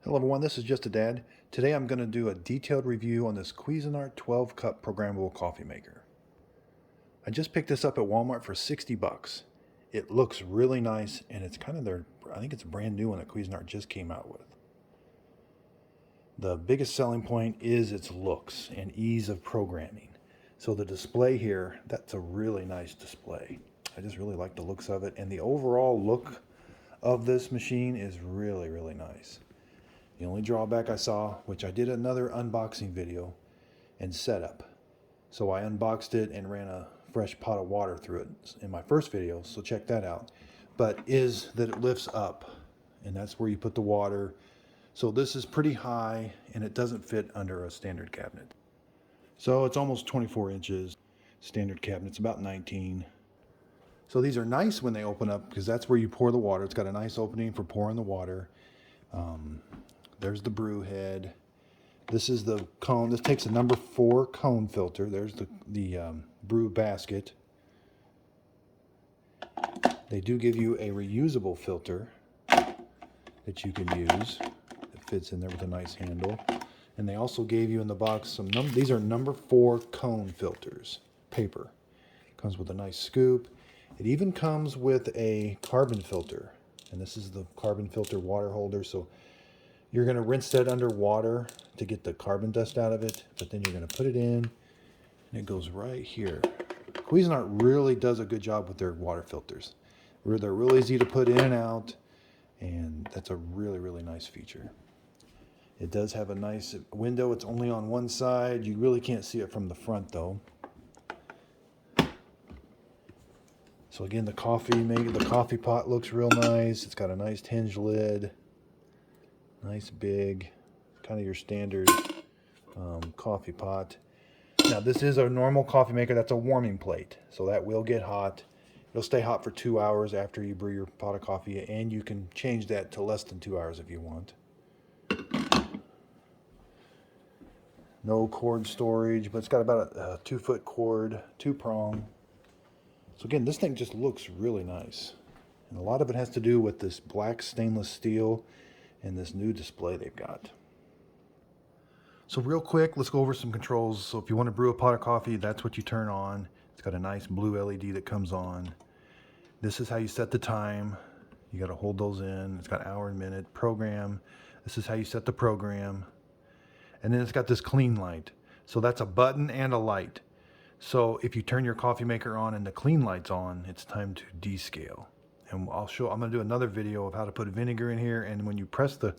Hello everyone, this is Just a Dad. Today I'm going to do a detailed review on this Cuisinart 12 cup programmable coffee maker. I just picked this up at Walmart for 60 bucks. It looks really nice and it's kind of I think it's a brand new one that Cuisinart just came out with. The biggest selling point is its looks and ease of programming. So the display here, that's a really nice display. I just really like the looks of it, and the overall look of this machine is really, really nice. The only drawback I saw, which I did another unboxing video and setup. So I unboxed it and ran a fresh pot of water through it in my first video, so check that out. But is that it lifts up, and that's where you put the water. So this is pretty high and it doesn't fit under a standard cabinet. So it's almost 24 inches. Standard cabinet's about 19. So these are nice when they open up because that's where you pour the water. It's got a nice opening for pouring the water. There's the brew head. This is the cone. This takes a number 4 cone filter. There's the brew basket. They do give you a reusable filter that you can use. It fits in there with a nice handle. And they also gave you in the box some these are number 4 cone filters. Paper. Comes with a nice scoop. It even comes with a carbon filter. And this is the carbon filter water holder. So you're going to rinse that under water to get the carbon dust out of it, but then you're going to put it in, and it goes right here. Cuisinart really does a good job with their water filters. They're real easy to put in and out, and that's a really, really nice feature. It does have a nice window. It's only on one side. You really can't see it from the front, though. So again, the coffee pot looks real nice. It's got a nice hinge lid. Nice big, kind of your standard coffee pot. Now this is a normal coffee maker. That's a warming plate, so that will get hot. It'll stay hot for 2 hours after you brew your pot of coffee, and you can change that to less than 2 hours if you want. No cord storage, but it's got about a 2-foot cord, 2-prong. So again, this thing just looks really nice. And a lot of it has to do with this black stainless steel and this new display they've got. So real quick, let's go over some controls. So if you want to brew a pot of coffee, that's what you turn on. It's got a nice blue LED that comes on. This is how you set the time. You got to hold those in. It's got hour and minute. Program. This is how you set the program. And then it's got this clean light. So that's a button and a light. So if you turn your coffee maker on and the clean light's on, it's time to descale. And I'm going to do another video of how to put vinegar in here, and when you press the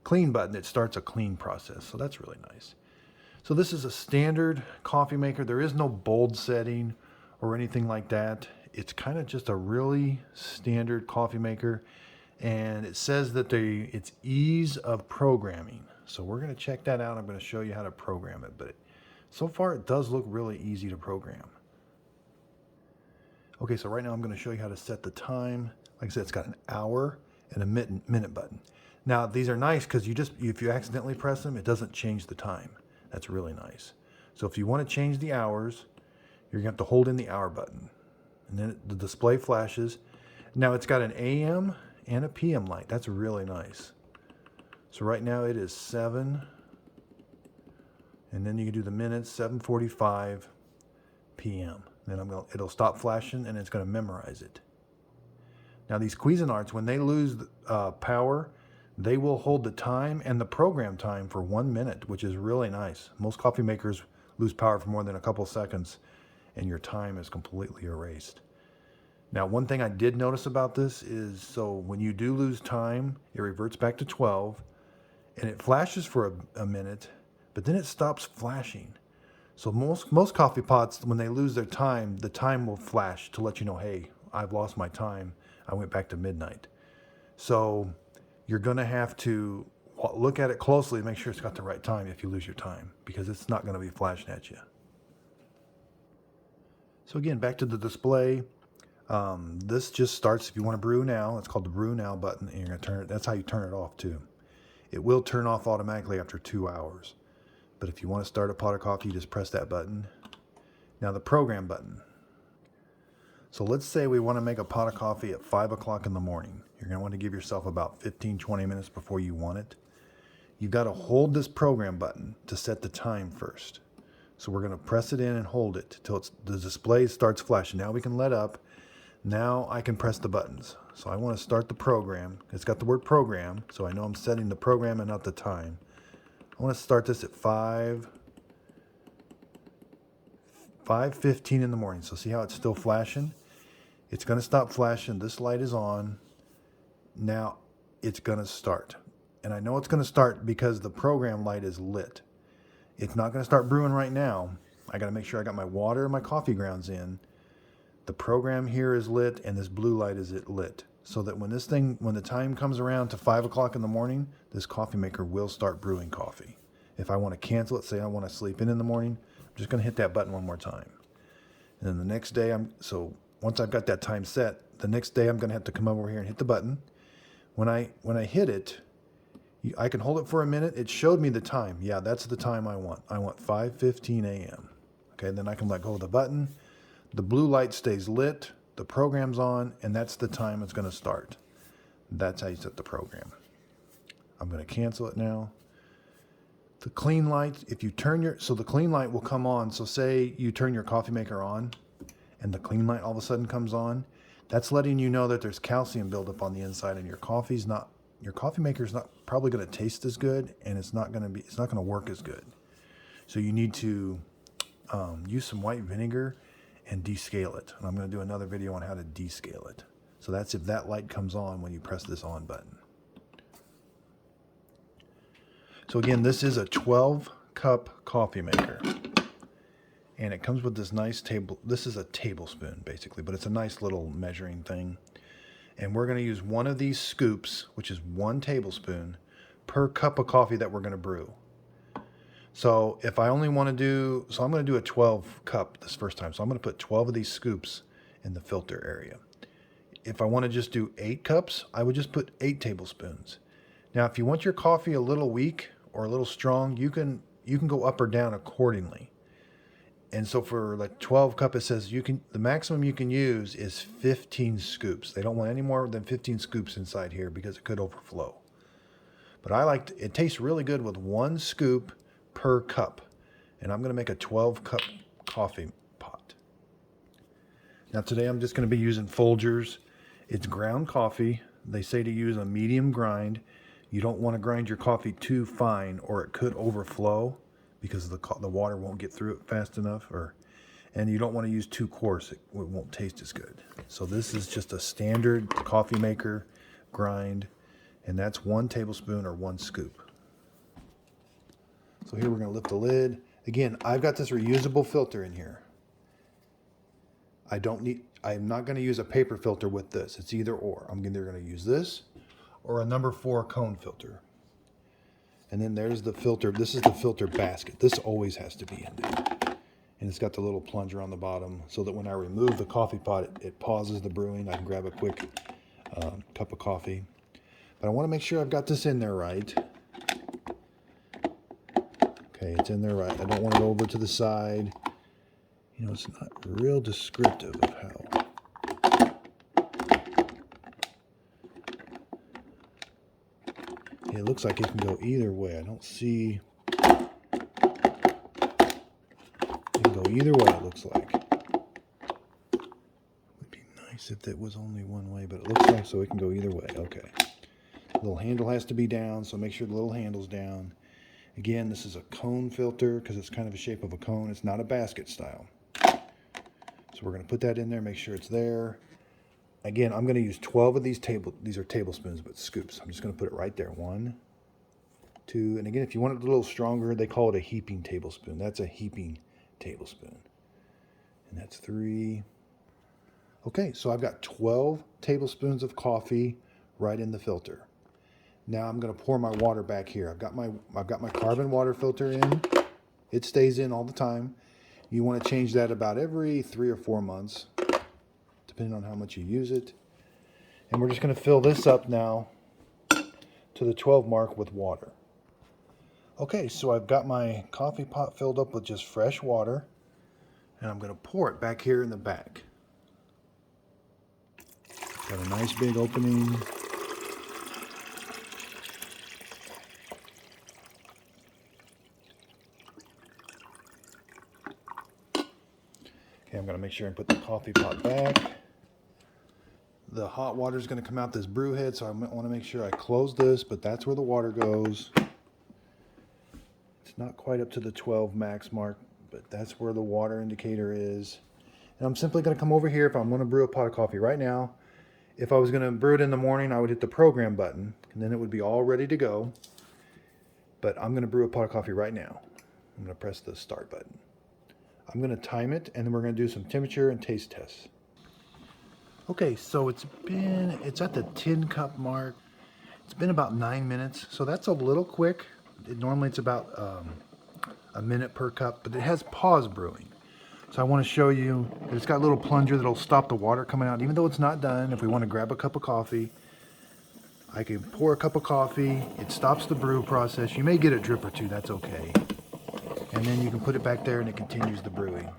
clean button, it starts a clean process. So that's really nice. So this is a standard coffee maker. There is no bold setting or anything like that. It's kind of just a really standard coffee maker, and it says that it's ease of programming. So we're going to check that out. I'm going to show you how to program it, but so far it does look really easy to program. Okay, so right now I'm going to show you how to set the time. Like I said, it's got an hour and a minute button. Now these are nice because if you accidentally press them, it doesn't change the time. That's really nice. So if you want to change the hours, you're going to have to hold in the hour button, and then the display flashes. Now it's got an AM and a PM light. That's really nice. So right now it is 7, and then you can do the minutes, 7:45 PM. Then it'll stop flashing and it's going to memorize it. Now these Cuisinarts, when they lose power, they will hold the time and the program time for 1 minute, which is really nice. Most coffee makers lose power for more than a couple seconds and your time is completely erased. Now one thing I did notice about this is, so when you do lose time, it reverts back to 12 and it flashes for a minute, but then it stops flashing. So most coffee pots, when they lose their time, the time will flash to let you know, hey, I've lost my time. I went back to midnight. So you're going to have to look at it closely and make sure it's got the right time if you lose your time, because it's not going to be flashing at you. So again, back to the display. This just starts if you want to brew now. It's called the brew now button, and you're going to turn it. That's how you turn it off too. It will turn off automatically after 2 hours. But if you want to start a pot of coffee, you just press that button. Now the program button. So let's say we want to make a pot of coffee at 5 o'clock in the morning. You're going to want to give yourself about 15-20 minutes before you want it. you've got to hold this program button to set the time first. So we're going to press it in and hold it till the display starts flashing. Now we can let up. Now I can press the buttons. So I want to start the program. It's got the word program, so I know I'm setting the program and not the time. I want to start this at 5:15 in the morning. So see how it's still flashing? It's going to stop flashing. This light is on. Now it's going to start. And I know it's going to start because the program light is lit. It's not going to start brewing right now. I got to make sure I got my water and my coffee grounds in. The program here is lit and this blue light is lit. So that when the time comes around to 5 o'clock in the morning, this coffee maker will start brewing coffee. If I want to cancel it, say I want to sleep in the morning, I'm just going to hit that button one more time. And then the next day, once I've got that time set, the next day I'm going to have to come over here and hit the button. When I hit it, I can hold it for a minute. It showed me the time. Yeah, that's the time I want. I want 5:15 a.m. Okay, then I can let go of the button. The blue light stays lit, the program's on, and that's the time it's going to start. That's how you set the program. I'm going to cancel it now. The clean light, the clean light will come on. So say you turn your coffee maker on and the clean light all of a sudden comes on. That's letting you know that there's calcium buildup on the inside and your coffee maker's not probably going to taste as good, and it's not going to work as good. So you need to use some white vinegar and descale it. And I'm going to do another video on how to descale it. So that's if that light comes on when you press this on button. So again, this is a 12-cup coffee maker. And it comes with this nice this is a tablespoon basically, but it's a nice little measuring thing. And we're going to use one of these scoops, which is 1 tablespoon per cup of coffee that we're going to brew. So if I only want to do, I'm going to do a 12 cup this first time. So I'm going to put 12 of these scoops in the filter area. If I want to just do 8 cups, I would just put 8 tablespoons. Now, if you want your coffee a little weak or a little strong, you can go up or down accordingly. And so for like 12 cup, it says the maximum you can use is 15 scoops. They don't want any more than 15 scoops inside here because it could overflow. But it tastes really good with 1 scoop per cup. And I'm going to make a 12-cup coffee pot. Now today I'm just going to be using Folgers. It's ground coffee. They say to use a medium grind. You don't want to grind your coffee too fine or it could overflow because the water won't get through it fast enough. And you don't want to use too coarse. It won't taste as good. So this is just a standard coffee maker grind. And that's 1 tablespoon or 1 scoop. So here we're going to lift the lid. Again, I've got this reusable filter in here. I'm not going to use a paper filter with this. It's either or. I'm either going to use this or a number 4 cone filter. And then there's the filter. This is the filter basket. This always has to be in there. And it's got the little plunger on the bottom so that when I remove the coffee pot, it pauses the brewing. I can grab a quick cup of coffee. But I want to make sure I've got this in there right. Okay, it's in there right. I don't want it over to the side. You know, it's not real descriptive of how. It looks like it can go either way. I don't see. It can go either way, it looks like. It would be nice if it was only one way, but it looks like so it can go either way. Okay. The little handle has to be down, so make sure the little handle's down. Again, this is a cone filter because it's kind of a shape of a cone. It's not a basket style. So we're going to put that in there, make sure it's there. Again, I'm going to use 12 of these are tablespoons, but scoops. I'm just going to put it right there. 1, 2, and again, if you want it a little stronger, they call it a heaping tablespoon. That's a heaping tablespoon. And that's 3. Okay, so I've got 12 tablespoons of coffee right in the filter. Now I'm going to pour my water back here. I've got my carbon water filter in. It stays in all the time. You want to change that about every 3 or 4 months, depending on how much you use it. And we're just going to fill this up now to the 12 mark with water. Okay, so I've got my coffee pot filled up with just fresh water, and I'm going to pour it back here in the back. Got a nice big opening. Okay, I'm going to make sure and put the coffee pot back. The hot water is going to come out this brew head, so I want to make sure I close this, but that's where the water goes. It's not quite up to the 12 max mark, but that's where the water indicator is. And I'm simply going to come over here if I'm going to brew a pot of coffee right now. If I was going to brew it in the morning, I would hit the program button, and then it would be all ready to go. But I'm going to brew a pot of coffee right now. I'm going to press the start button. I'm going to time it, and then we're going to do some temperature and taste tests. Okay, so it's at the 10 cup mark. It's been about 9 minutes, so that's a little quick. Normally it's about a minute per cup, but it has pause brewing. So I want to show you that it's got a little plunger that'll stop the water coming out. Even though it's not done, if we want to grab a cup of coffee, I can pour a cup of coffee. It stops the brew process. You may get a drip or two, that's okay. And then you can put it back there and it continues the brewing.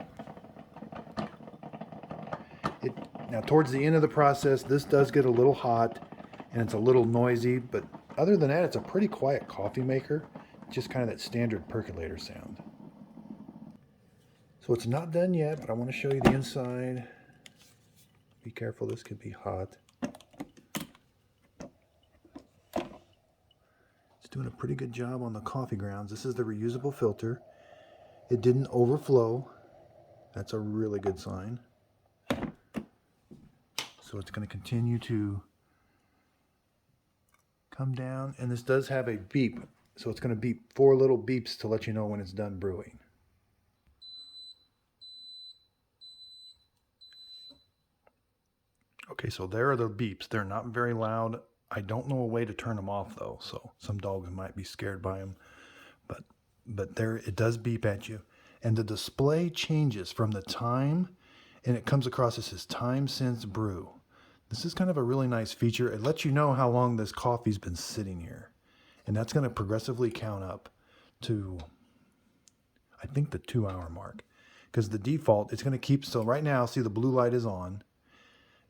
Now towards the end of the process, this does get a little hot and it's a little noisy, but other than that, it's a pretty quiet coffee maker. Just kind of that standard percolator sound. So it's not done yet, but I want to show you the inside. Be careful, this could be hot. It's doing a pretty good job on the coffee grounds. This is the reusable filter. It didn't overflow. That's a really good sign. So it's going to continue to come down, and this does have a beep. So it's going to beep 4 little beeps to let you know when it's done brewing. Okay, so there are the beeps. They're not very loud. I don't know a way to turn them off though, so some dogs might be scared by them. But there, it does beep at you. And the display changes from the time, and it comes across as says time since brew. This is kind of a really nice feature. It lets you know how long this coffee's been sitting here. And that's going to progressively count up to, I think, the 2-hour mark. Because the default, it's going to keep, so right now, see the blue light is on.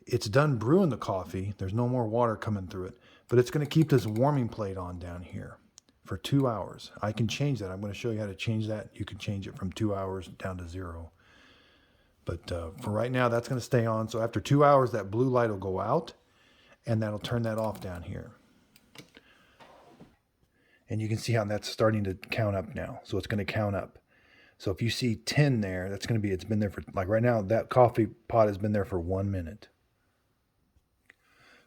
It's done brewing the coffee. There's no more water coming through it. But it's going to keep this warming plate on down here for 2 hours. I can change that. I'm going to show you how to change that. You can change it from 2 hours down to 0. But for right now, that's going to stay on. So after 2 hours, that blue light will go out, and that'll turn that off down here. And you can see how that's starting to count up now. So it's going to count up. So if you see 10 there, that's going to be, it's been there for, like right now, that coffee pot has been there for 1 minute.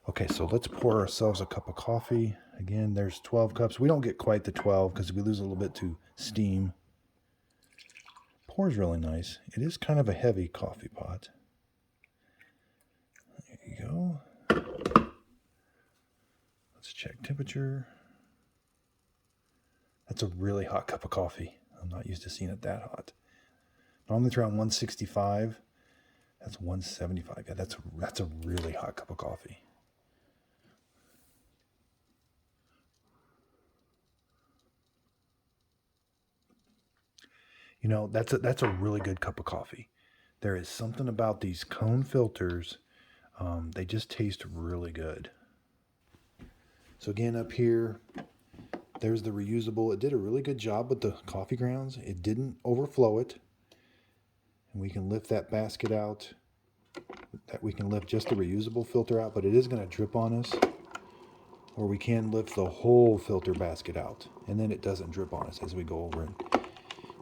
Okay, so let's pour ourselves a cup of coffee. Again, there's 12 cups. We don't get quite the 12 because we lose a little bit to steam. Pours really nice. It is kind of a heavy coffee pot. There you go. Let's check temperature. That's a really hot cup of coffee. I'm not used to seeing it that hot. Normally it's around 165. That's 175. Yeah, that's a really hot cup of coffee. You know, that's a really good cup of coffee. There is something about these cone filters. They just taste really good. So again, up here, there's the reusable. It did a really good job with the coffee grounds. It didn't overflow it. And we can lift that basket out. That we can lift just the reusable filter out, but it is going to drip on us. Or we can lift the whole filter basket out, and then it doesn't drip on us as we go over it.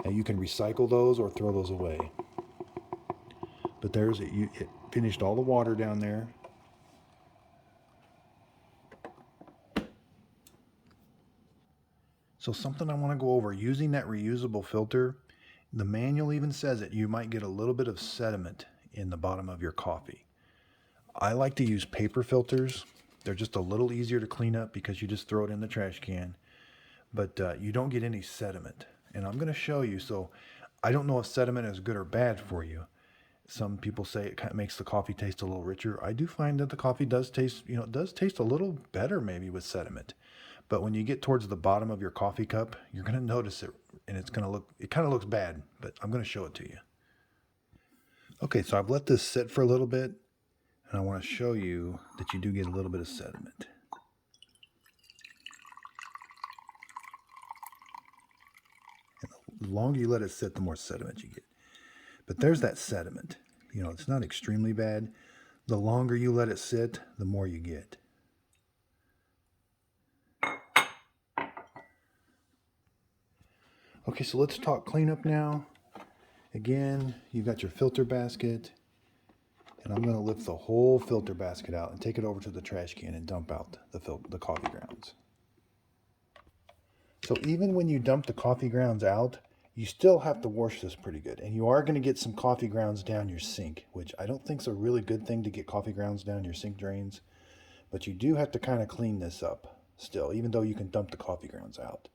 Now you can recycle those or throw those away. But there's it. It finished all the water down there. So something I want to go over, using that reusable filter, the manual even says that you might get a little bit of sediment in the bottom of your coffee. I like to use paper filters. They're just a little easier to clean up because you just throw it in the trash can. But you don't get any sediment. And I'm going to show you. So I don't know if sediment is good or bad for you. Some people say it kind of makes the coffee taste a little richer. I do find that the coffee does taste, it does taste a little better maybe with sediment. But when you get towards the bottom of your coffee cup, you're going to notice it, and it's going to look, it kind of looks bad, but I'm going to show it to you. Okay, so I've let this sit for a little bit, and I want to show you that you do get a little bit of sediment. And the longer you let it sit, the more sediment you get. But there's that sediment. You know, it's not extremely bad. The longer you let it sit, the more you get. Okay, so let's talk cleanup now. Again, you've got your filter basket, and I'm going to lift the whole filter basket out and take it over to the trash can and dump out the coffee grounds. So even when you dump the coffee grounds out, you still have to wash this pretty good. And you are going to get some coffee grounds down your sink, which I don't think is a really good thing to get coffee grounds down your sink drains. But you do have to kind of clean this up still, even though you can dump the coffee grounds out.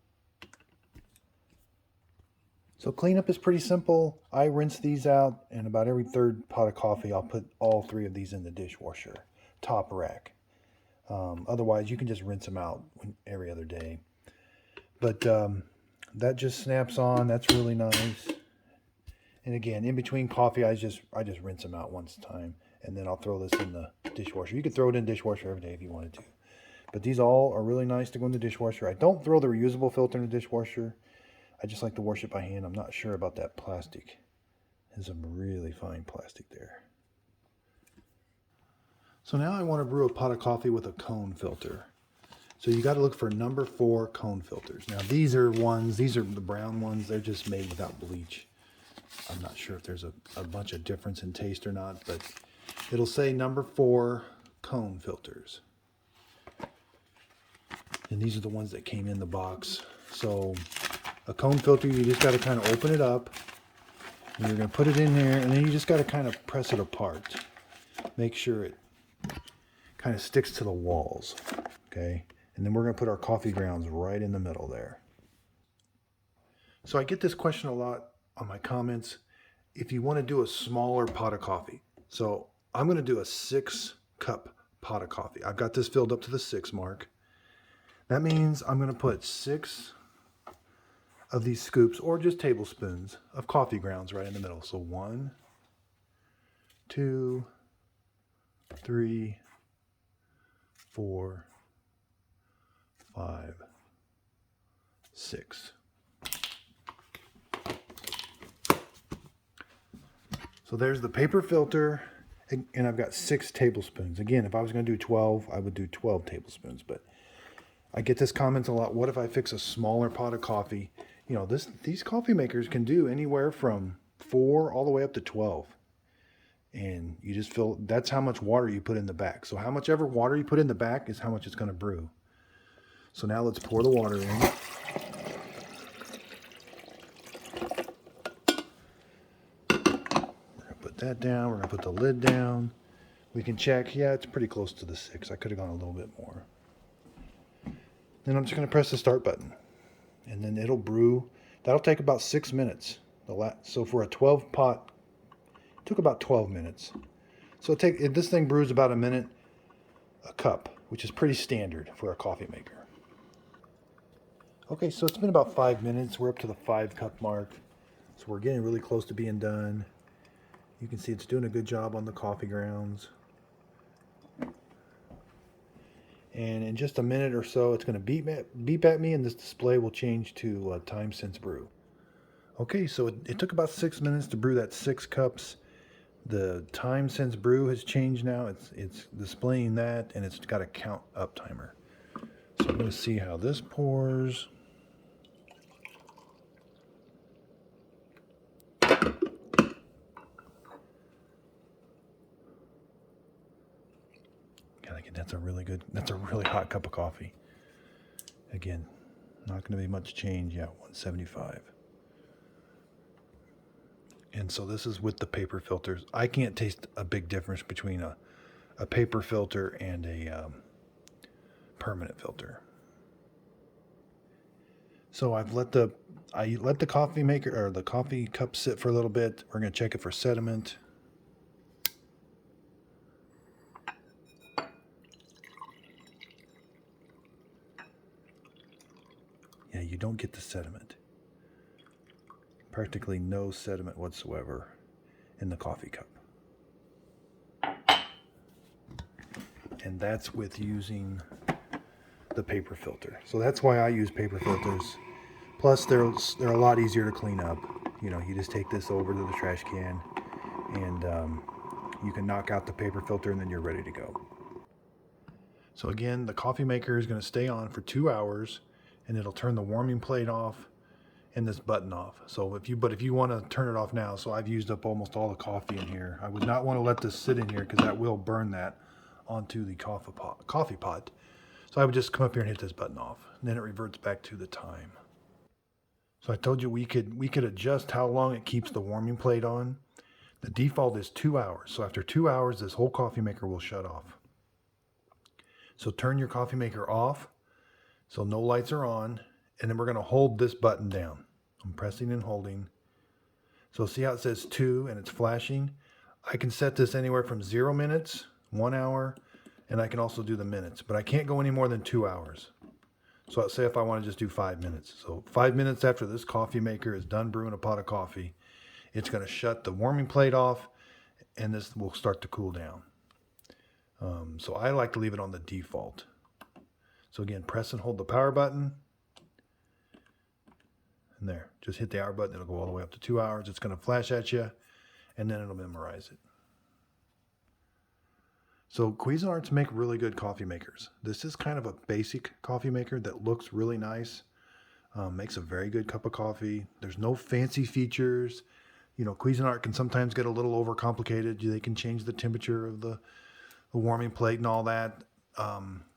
So cleanup is pretty simple. I rinse these out, and about every third pot of coffee, I'll put all 3 of these in the dishwasher, top rack. Otherwise, you can just rinse them out every other day. But that just snaps on. That's really nice. And again, in between coffee, I just rinse them out once a time, and then I'll throw this in the dishwasher. You could throw it in the dishwasher every day if you wanted to. But these all are really nice to go in the dishwasher. I don't throw the reusable filter in the dishwasher. I just like to wash it by hand. I'm not sure about that plastic. There's some really fine plastic there. So now I want to brew a pot of coffee with a cone filter. So you got to look for number 4 cone filters. Now these are the brown ones. They're just made without bleach. I'm not sure if there's a bunch of difference in taste or not, but it'll say number 4 cone filters. And these are the ones that came in the box. So a cone filter, you just got to kind of open it up, and you're going to put it in there, and then you just got to kind of press it apart. Make sure it kind of sticks to the walls, okay? And then we're going to put our coffee grounds right in the middle there. So I get this question a lot on my comments. If you want to do a smaller pot of coffee. So I'm going to do a 6-cup pot of coffee. I've got this filled up to the 6 mark. That means I'm going to put 6 of these scoops, or just tablespoons, of coffee grounds right in the middle. So 1, 2, 3, 4, 5, 6. So there's the paper filter, and I've got 6 tablespoons. Again, if I was going to do 12, I would do 12 tablespoons, but I get this comment a lot. What if I fix a smaller pot of coffee? You know, these coffee makers can do anywhere from 4 all the way up to 12. And you just fill, that's how much water you put in the back. So how much ever water you put in the back is how much it's going to brew. So now let's pour the water in. We're going to put that down. We're going to put the lid down. We can check. Yeah, it's pretty close to the 6. I could have gone a little bit more. Then I'm just going to press the start button. And then it'll brew. That'll take about 6 minutes. So for a 12 pot, it took about 12 minutes. So this thing brews about a minute a cup, which is pretty standard for a coffee maker. Okay, so it's been about 5 minutes. We're up to the 5-cup mark. So we're getting really close to being done. You can see it's doing a good job on the coffee grounds. And in just a minute or so, it's going to beep at me, and this display will change to time since brew. Okay, so it took about 6 minutes to brew that 6 cups. The time since brew has changed now. It's displaying that, and it's got a count up timer. So I'm going to see how this pours. That's a really hot cup of coffee. Again, not going to be much change yet, 175. And so this is with the paper filters. I can't taste a big difference between a paper filter and a permanent filter. So I let the coffee maker or the coffee cup sit for a little bit. We're going to check it for sediment. Yeah, you don't get the sediment. Practically no sediment whatsoever in the coffee cup. And that's with using the paper filter. So that's why I use paper filters. Plus they're a lot easier to clean up. You know, you just take this over to the trash can and you can knock out the paper filter and then you're ready to go. So again, the coffee maker is going to stay on for 2 hours, and it'll turn the warming plate off and this button off. So if you want to turn it off now, so I've used up almost all the coffee in here. I would not want to let this sit in here because that will burn that onto the coffee pot. So I would just come up here and hit this button off, and then it reverts back to the time. So I told you we could adjust how long it keeps the warming plate on. The default is 2 hours. So after 2 hours, this whole coffee maker will shut off. So turn your coffee maker off, so no lights are on, and then we're going to hold this button down. I'm pressing and holding. So see how it says 2 and it's flashing? I can set this anywhere from 0 minutes, 1 hour, and I can also do the minutes, but I can't go any more than 2 hours. So let's say if I want to just do 5 minutes. So 5 minutes after this coffee maker is done brewing a pot of coffee, it's going to shut the warming plate off, and this will start to cool down. So I like to leave it on the default. So again, press and hold the power button. And there, just hit the hour button. It'll go all the way up to 2 hours. It's going to flash at you, and then it'll memorize it. So Cuisinarts make really good coffee makers. This is kind of a basic coffee maker that looks really nice. Makes a very good cup of coffee. There's no fancy features. You know, Cuisinart can sometimes get a little overcomplicated. They can change the temperature of the warming plate and all that.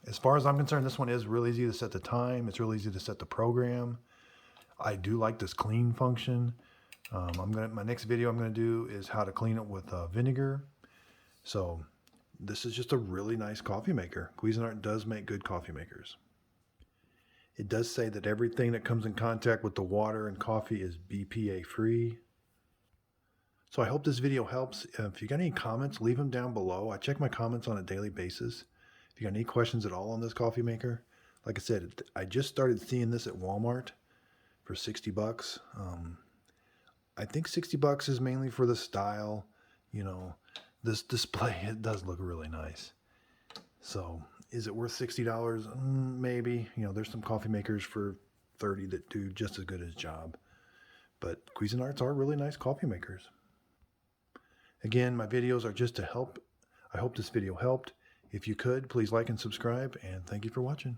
As far as I'm concerned, this one is real easy to set the time. It's real easy to set the program. I do like this clean function. My next video I'm gonna do is how to clean it with vinegar. So this is just a really nice coffee maker. Cuisinart does make good coffee makers. It does say that everything that comes in contact with the water and coffee is BPA free. So I hope this video helps. If you got any comments, leave them down below. I check my comments on a daily basis. If you got any questions at all on this coffee maker, like I said, I just started seeing this at Walmart for 60 bucks. I think 60 bucks is mainly for the style. You know, this display, it does look really nice. So is it worth $60? Maybe. You know, there's some coffee makers for 30 that do just as good as job. But Cuisinarts are really nice coffee makers. Again, my videos are just to help. I hope this video helped. If you could, please like and subscribe, and thank you for watching.